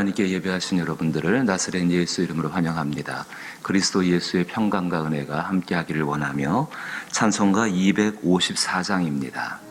하나님께 예배하신 여러분들을 나사렛 예수 이름으로 환영합니다. 그리스도 예수의 평강과 은혜가 함께하기를 원하며 찬송가 254장입니다.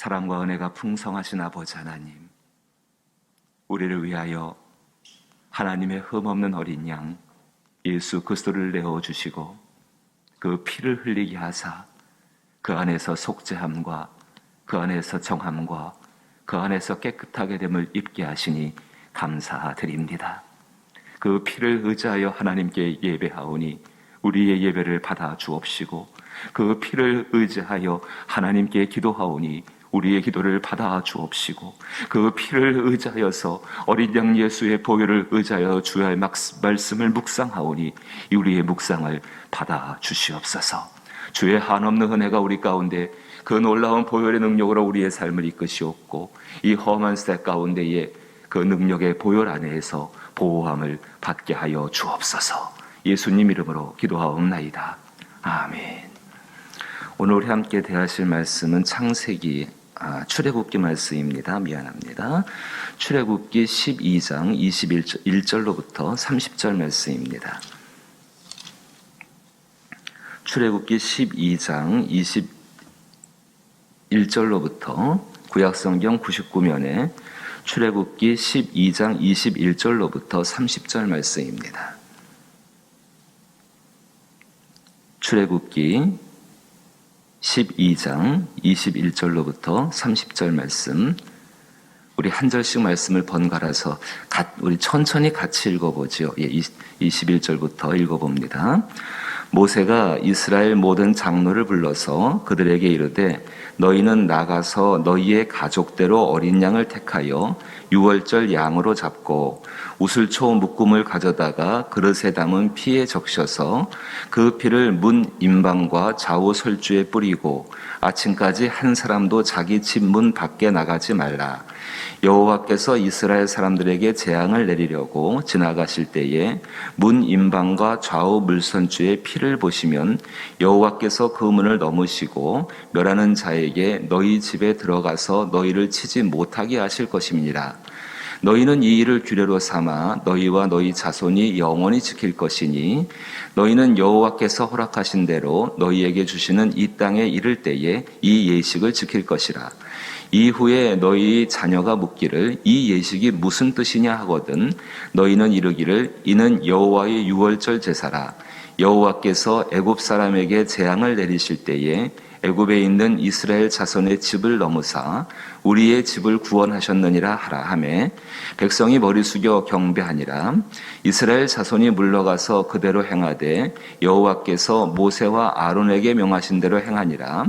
사랑과 은혜가 풍성하신 아버지 하나님, 우리를 위하여 하나님의 흠없는 어린 양 예수 그리스도를 내어주시고 그 피를 흘리게 하사 그 안에서 속죄함과 그 안에서 정함과 그 안에서 깨끗하게 됨을 입게 하시니 감사드립니다. 그 피를 의지하여 하나님께 예배하오니 우리의 예배를 받아 주옵시고, 그 피를 의지하여 하나님께 기도하오니 우리의 기도를 받아 주옵시고, 그 피를 의지하여서 어린 양 예수의 보혈을 의지하여 주의 말씀을 묵상하오니 우리의 묵상을 받아 주시옵소서. 주의 한없는 은혜가 우리 가운데 그 놀라운 보혈의 능력으로 우리의 삶을 이끄시옵고 이 험한 시대 가운데에 그 능력의 보혈 안에서 보호함을 받게 하여 주옵소서. 예수님 이름으로 기도하옵나이다. 아멘. 오늘 우리 함께 대하실 말씀은 창세기 출애굽기 말씀입니다. 미안합니다. 출애굽기 12장 21절로부터 30절 말씀입니다. 출애굽기 12장 21절로부터 구약성경 99면에 출애굽기 12장 21절로부터 30절 말씀입니다. 출애굽기 12장 21절로부터 30절 말씀, 우리 한 절씩 말씀을 번갈아서 우리 천천히 같이 읽어보죠. 21절부터 읽어봅니다. 모세가 이스라엘 모든 장로를 불러서 그들에게 이르되 너희는 나가서 너희의 가족대로 어린 양을 택하여 유월절 양으로 잡고 우슬초 묶음을 가져다가 그릇에 담은 피에 적셔서 그 피를 문 임방과 좌우 설주에 뿌리고 아침까지 한 사람도 자기 집 문 밖에 나가지 말라. 여호와께서 이스라엘 사람들에게 재앙을 내리려고 지나가실 때에 문 임방과 좌우 물선주의 피를 보시면 여호와께서 그 문을 넘으시고 멸하는 자에게 너희 집에 들어가서 너희를 치지 못하게 하실 것임이니라. 너희는 이 일을 규례로 삼아 너희와 너희 자손이 영원히 지킬 것이니 너희는 여호와께서 허락하신 대로 너희에게 주시는 이 땅에 이를 때에 이 예식을 지킬 것이라. 이후에 너희 자녀가 묻기를 이 예식이 무슨 뜻이냐 하거든 너희는 이르기를 이는 여호와의 유월절 제사라. 여호와께서 애굽 사람에게 재앙을 내리실 때에 애굽에 있는 이스라엘 자손의 집을 넘으사 우리의 집을 구원하셨느니라 하라 하매 백성이 머리 숙여 경배하니라. 이스라엘 자손이 물러가서 그대로 행하되 여호와께서 모세와 아론에게 명하신 대로 행하니라.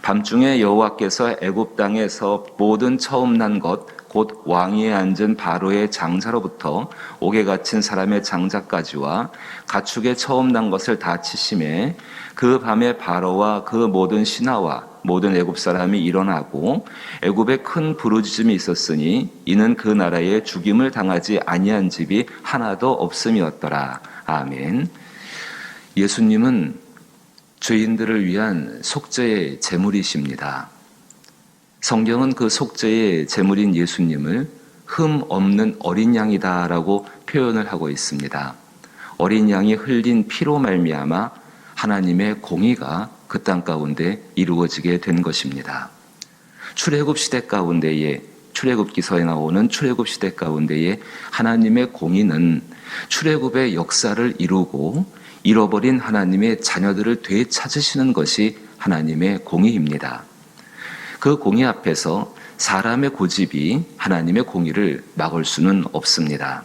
밤중에 여호와께서 애굽 땅에서 모든 처음 난 것 곧 왕위에 앉은 바로의 장자로부터 옥에 갇힌 사람의 장자까지와 가축의 처음 난 것을 다 치심에 그 밤에 바로와 그 모든 신하와 모든 애굽 사람이 일어나고 애굽에 큰 부르짖음이 있었으니 이는 그 나라에 죽임을 당하지 아니한 집이 하나도 없음이었더라. 아멘. 예수님은 죄인들을 위한 속죄의 제물이십니다. 성경은 그 속죄의 제물인 예수님을 흠 없는 어린 양이다라고 표현을 하고 있습니다. 어린 양이 흘린 피로 말미암아 하나님의 공의가 그 땅 가운데 이루어지게 된 것입니다. 출애굽 시대 가운데에 출애굽기서에 나오는 출애굽 시대 가운데에 하나님의 공의는 출애굽의 역사를 이루고 잃어버린 하나님의 자녀들을 되찾으시는 것이 하나님의 공의입니다. 그 공의 앞에서 사람의 고집이 하나님의 공의를 막을 수는 없습니다.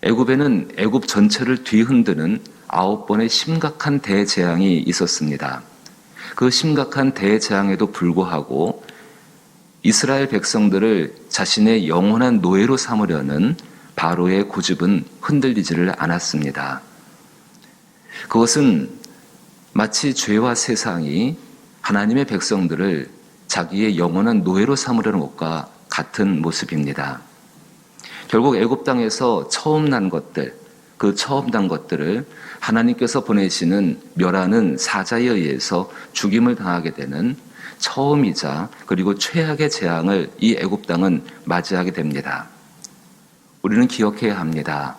애굽에는 애굽 전체를 뒤흔드는 9번의 심각한 대재앙이 있었습니다. 그 심각한 대재앙에도 불구하고 이스라엘 백성들을 자신의 영원한 노예로 삼으려는 바로의 고집은 흔들리지를 않았습니다. 그것은 마치 죄와 세상이 하나님의 백성들을 자기의 영원한 노예로 삼으려는 것과 같은 모습입니다. 결국 애굽 땅에서 처음 난 것들, 그 처음 난 것들을 하나님께서 보내시는 멸하는 사자에 의해서 죽임을 당하게 되는 처음이자 그리고 최악의 재앙을 이 애굽 땅은 맞이하게 됩니다. 우리는 기억해야 합니다.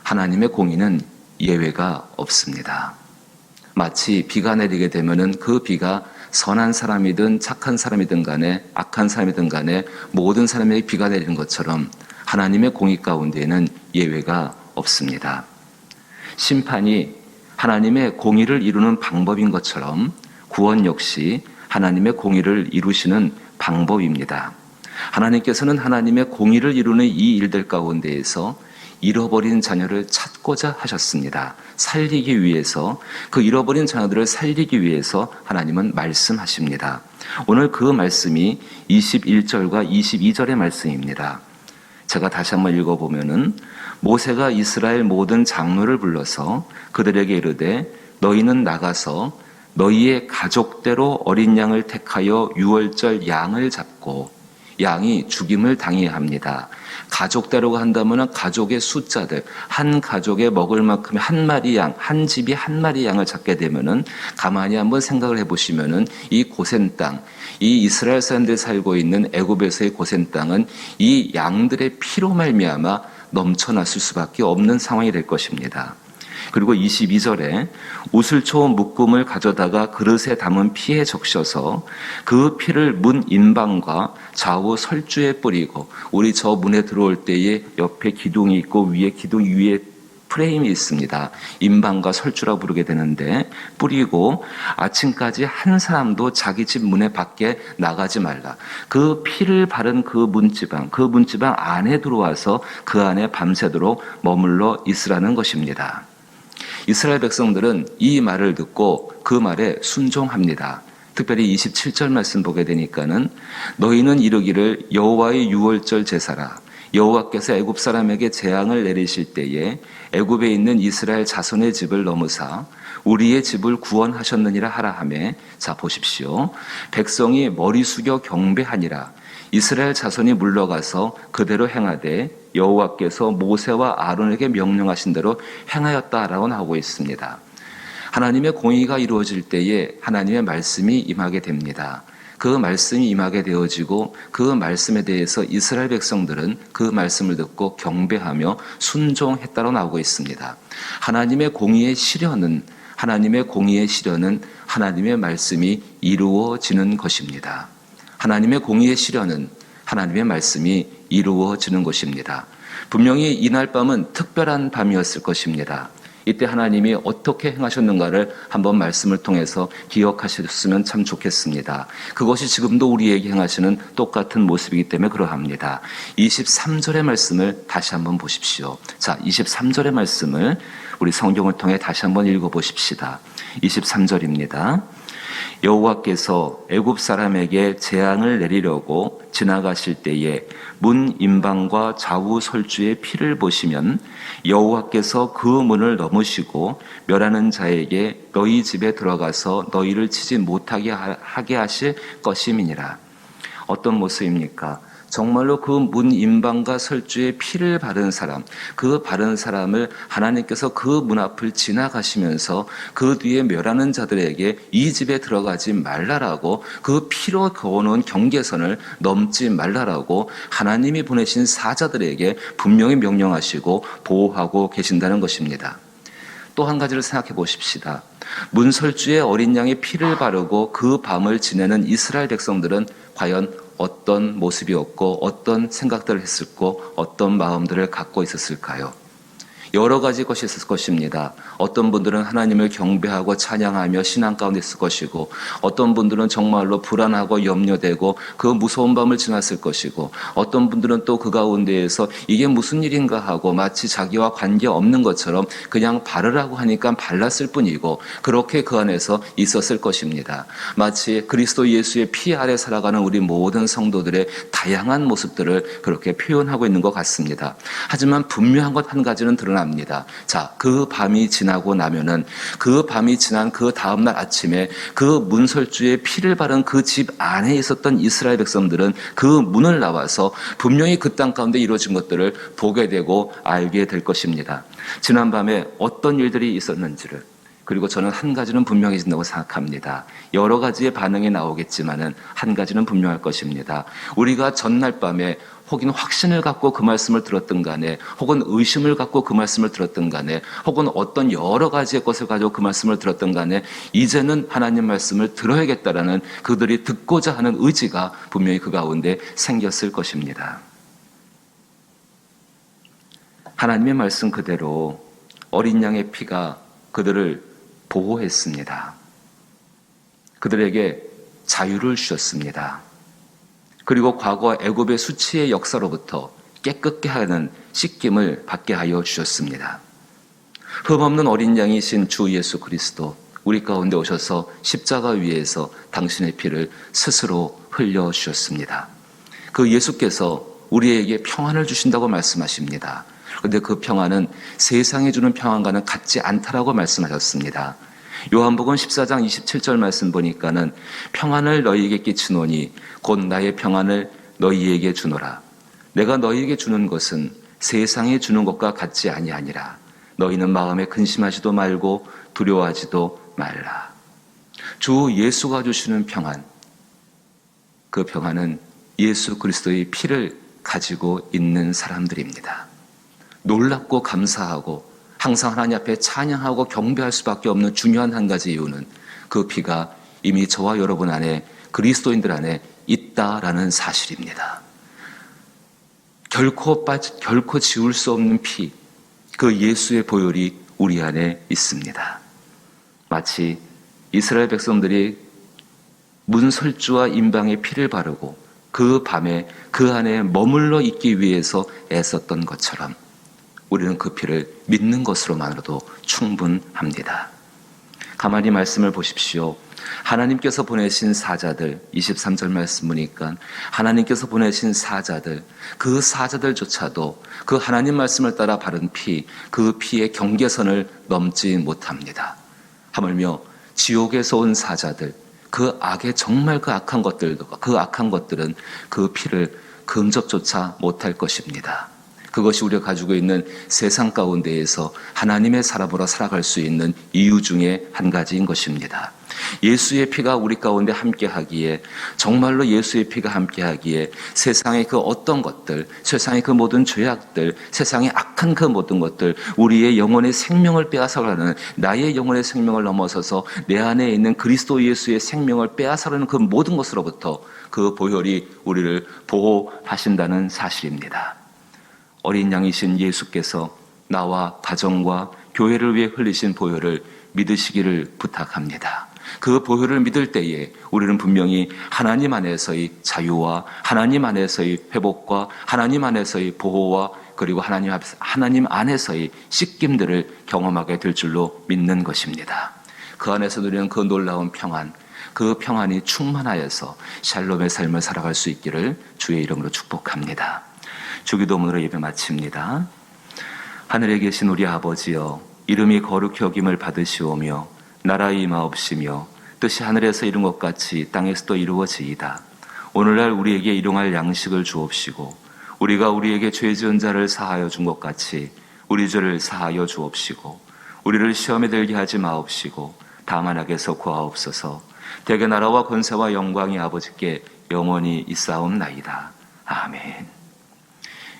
하나님의 공의는 예외가 없습니다. 마치 비가 내리게 되면은 그 비가 선한 사람이든 착한 사람이든 간에 악한 사람이든 간에 모든 사람에게 비가 내리는 것처럼 하나님의 공의 가운데에는 예외가 없습니다. 심판이 하나님의 공의를 이루는 방법인 것처럼 구원 역시 하나님의 공의를 이루시는 방법입니다. 하나님께서는 하나님의 공의를 이루는 이 일들 가운데에서 잃어버린 자녀를 찾고자 하셨습니다. 살리기 위해서, 그 잃어버린 자녀들을 살리기 위해서 하나님은 말씀하십니다. 오늘 그 말씀이 21절과 22절의 말씀입니다. 제가 다시 한번 읽어보면은 모세가 이스라엘 모든 장로를 불러서 그들에게 이르되 너희는 나가서 너희의 가족대로 어린 양을 택하여 유월절 양을 잡고 양이 죽임을 당해야 합니다. 가족대로 한다면 가족의 숫자들, 한 가족에 먹을 만큼의 한 마리 양, 한 집이 한 마리 양을 잡게 되면은 가만히 한번 생각을 해보시면은 이 고센 땅, 이 이스라엘 사람들이 살고 있는 애굽에서의 고센 땅은 이 양들의 피로 말미암아 넘쳐났을 수밖에 없는 상황이 될 것입니다. 그리고 22절에 우슬초 묶음을 가져다가 그릇에 담은 피에 적셔서 그 피를 문 인방과 좌우 설주에 뿌리고, 우리 저 문에 들어올 때에 옆에 기둥이 있고 위에 기둥 위에 프레임이 있습니다. 인방과 설주라 부르게 되는데, 뿌리고 아침까지 한 사람도 자기 집 문에 밖에 나가지 말라. 그 피를 바른 그 문지방 안에 들어와서 그 안에 밤새도록 머물러 있으라는 것입니다. 이스라엘 백성들은 이 말을 듣고 그 말에 순종합니다. 특별히 27절 말씀 보게 되니까는 너희는 이르기를 여호와의 유월절 제사라. 여호와께서 애굽 사람에게 재앙을 내리실 때에 애굽에 있는 이스라엘 자손의 집을 넘으사 우리의 집을 구원하셨느니라 하라 하매, 자 보십시오. 백성이 머리 숙여 경배하니라. 이스라엘 자손이 물러가서 그대로 행하되 여호와께서 모세와 아론에게 명령하신 대로 행하였다라고 나오고 있습니다. 하나님의 공의가 이루어질 때에 하나님의 말씀이 임하게 됩니다. 그 말씀이 임하게 되어지고 그 말씀에 대해서 이스라엘 백성들은 그 말씀을 듣고 경배하며 순종했다고 나오고 있습니다. 하나님의 공의의 실현은 하나님의 말씀이 이루어지는 것입니다. 하나님의 공의의 실현은 하나님의 말씀이 이루어지는 것입니다. 분명히 이날 밤은 특별한 밤이었을 것입니다. 이때 하나님이 어떻게 행하셨는가를 한번 말씀을 통해서 기억하셨으면 참 좋겠습니다. 그것이 지금도 우리에게 행하시는 똑같은 모습이기 때문에 그러합니다. 23절의 말씀을 다시 한번 보십시오. 자, 23절의 말씀을 우리 성경을 통해 다시 한번 읽어보십시다. 23절입니다. 여호와께서 애굽 사람에게 재앙을 내리려고 지나가실 때에 문 인방과 좌우 설주의 피를 보시면 여호와께서 그 문을 넘으시고 멸하는 자에게 너희 집에 들어가서 너희를 치지 못하게 하게 하실 것임이니라. 어떤 모습입니까? 정말로 그 문 인방과 설주에 피를 바른 사람, 그 바른 사람을 하나님께서 그 문 앞을 지나가시면서 그 뒤에 멸하는 자들에게 이 집에 들어가지 말라라고, 그 피로 그어놓은 경계선을 넘지 말라라고 하나님이 보내신 사자들에게 분명히 명령하시고 보호하고 계신다는 것입니다. 또 한 가지를 생각해 보십시다. 문설주에 어린 양의 피를 바르고 그 밤을 지내는 이스라엘 백성들은 과연 어떤 모습이었고 어떤 생각들을 했을고 어떤 마음들을 갖고 있었을까요? 여러 가지 것이 있을 것입니다. 어떤 분들은 하나님을 경배하고 찬양하며 신앙 가운데 있을 것이고, 어떤 분들은 정말로 불안하고 염려되고 그 무서운 밤을 지났을 것이고, 어떤 분들은 또 그 가운데에서 이게 무슨 일인가 하고 마치 자기와 관계없는 것처럼 그냥 바르라고 하니까 발랐을 뿐이고, 그렇게 그 안에서 있었을 것입니다. 마치 그리스도 예수의 피 아래 살아가는 우리 모든 성도들의 다양한 모습들을 그렇게 표현하고 있는 것 같습니다. 하지만 분명한 것 한 가지는 드러납니다. 자, 그 밤이 지나고 나면은, 그 밤이 지난 그 다음날 아침에 그 문설주에 피를 바른 그 집 안에 있었던 이스라엘 백성들은 그 문을 나와서 분명히 그 땅 가운데 이루어진 것들을 보게 되고 알게 될 것입니다. 지난 밤에 어떤 일들이 있었는지를, 그리고 저는 한 가지는 분명해진다고 생각합니다. 여러 가지의 반응이 나오겠지만은 한 가지는 분명할 것입니다. 우리가 전날 밤에 혹은 확신을 갖고 그 말씀을 들었든 간에, 혹은 의심을 갖고 그 말씀을 들었든 간에, 혹은 어떤 여러 가지의 것을 가지고 그 말씀을 들었든 간에, 이제는 하나님 말씀을 들어야겠다라는 그들이 듣고자 하는 의지가 분명히 그 가운데 생겼을 것입니다. 하나님의 말씀 그대로 어린 양의 피가 그들을 보호했습니다. 그들에게 자유를 주셨습니다. 그리고 과거 애굽의 수치의 역사로부터 깨끗게 하는 씻김을 받게 하여 주셨습니다. 흠없는 어린 양이신 주 예수 그리스도, 우리 가운데 오셔서 십자가 위에서 당신의 피를 스스로 흘려주셨습니다. 그 예수께서 우리에게 평안을 주신다고 말씀하십니다. 그런데 그 평안은 세상이 주는 평안과는 같지 않다라고 말씀하셨습니다. 요한복음 14장 27절 말씀 보니까는 평안을 너희에게 끼치노니 곧 나의 평안을 너희에게 주노라. 내가 너희에게 주는 것은 세상에 주는 것과 같지 아니하니라. 너희는 마음에 근심하지도 말고 두려워하지도 말라. 주 예수가 주시는 평안, 그 평안은 예수 그리스도의 피를 가지고 있는 사람들입니다. 놀랍고 감사하고 항상 하나님 앞에 찬양하고 경배할 수밖에 없는 중요한 한 가지 이유는 그 피가 이미 저와 여러분 안에, 그리스도인들 안에 있다라는 사실입니다. 결코 지울 수 없는 피, 그 예수의 보혈이 우리 안에 있습니다. 마치 이스라엘 백성들이 문설주와 인방의 피를 바르고 그 밤에 그 안에 머물러 있기 위해서 애썼던 것처럼 우리는 그 피를 믿는 것으로만으로도 충분합니다. 가만히 말씀을 보십시오. 하나님께서 보내신 사자들, 23절 말씀 보니까 하나님께서 보내신 사자들, 그 사자들조차도 그 하나님 말씀을 따라 바른 피, 그 피의 경계선을 넘지 못합니다. 하물며 지옥에서 온 사자들, 그 악의 정말 그 악한 것들은 그 피를 근접조차 못할 것입니다. 그것이 우리가 가지고 있는 세상 가운데에서 하나님의 사람으로 살아갈 수 있는 이유 중에 한 가지인 것입니다. 예수의 피가 우리 가운데 함께하기에, 정말로 예수의 피가 함께하기에 세상의 그 어떤 것들, 세상의 그 모든 죄악들, 세상의 악한 그 모든 것들, 우리의 영혼의 생명을 빼앗아가는, 나의 영혼의 생명을 넘어서서 내 안에 있는 그리스도 예수의 생명을 빼앗아가는 그 모든 것으로부터 그 보혈이 우리를 보호하신다는 사실입니다. 어린 양이신 예수께서 나와 가정과 교회를 위해 흘리신 보혈을 믿으시기를 부탁합니다. 그 보혈을 믿을 때에 우리는 분명히 하나님 안에서의 자유와 하나님 안에서의 회복과 하나님 안에서의 보호와 그리고 하나님 안에서의 씻김들을 경험하게 될 줄로 믿는 것입니다. 그 안에서 누리는 그 놀라운 평안, 그 평안이 충만하여서 샬롬의 삶을 살아갈 수 있기를 주의 이름으로 축복합니다. 주기도문으로 예배 마칩니다. 하늘에 계신 우리 아버지여, 이름이 거룩히 여김을 받으시오며 나라의 임하옵시며 뜻이 하늘에서 이룬 것 같이 땅에서도 이루어지이다. 오늘날 우리에게 일용할 양식을 주옵시고 우리가 우리에게 죄 지은 자를 사하여 준 것 같이 우리 죄를 사하여 주옵시고 우리를 시험에 들게 하지 마옵시고 다만 악에서 구하옵소서. 대개 나라와 권세와 영광이 아버지께 영원히 있사옵나이다. 아멘.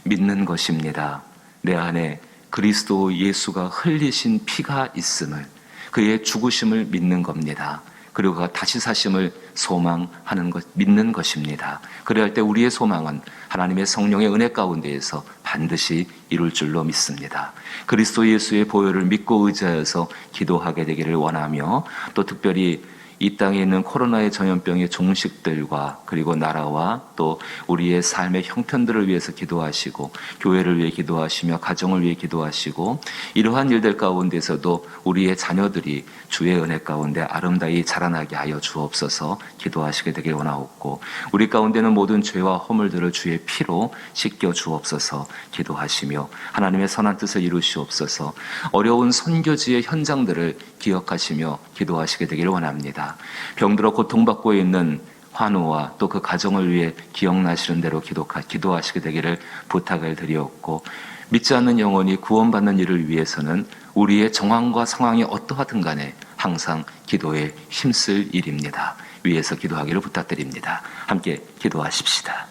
믿는 것입니다. 내 안에 그리스도 예수가 흘리신 피가 있음을, 그의 죽으심을 믿는 겁니다. 그리고 그가 다시 사심을 소망하는 것, 믿는 것입니다. 그래야 할 때 우리의 소망은 하나님의 성령의 은혜 가운데에서 반드시 이룰 줄로 믿습니다. 그리스도 예수의 보혈을 믿고 의지하여서 기도하게 되기를 원하며, 또 특별히 이 땅에 있는 코로나의 전염병의 종식들과 그리고 나라와 또 우리의 삶의 형편들을 위해서 기도하시고, 교회를 위해 기도하시며 가정을 위해 기도하시고, 이러한 일들 가운데서도 우리의 자녀들이 주의 은혜 가운데 아름다이 자라나게 하여 주옵소서 기도하시게 되길 원하옵고, 우리 가운데는 모든 죄와 허물들을 주의 피로 씻겨 주옵소서 기도하시며, 하나님의 선한 뜻을 이루시옵소서. 어려운 선교지의 현장들을 기억하시며 기도하시게 되기를 원합니다. 병들어 고통받고 있는 환우와 또 그 가정을 위해 기억나시는 대로 기도하시게 되기를 부탁을 드리었고, 믿지 않는 영혼이 구원받는 일을 위해서는 우리의 정황과 상황이 어떠하든 간에 항상 기도에 힘쓸 일입니다. 위에서 기도하기를 부탁드립니다. 함께 기도하십시다.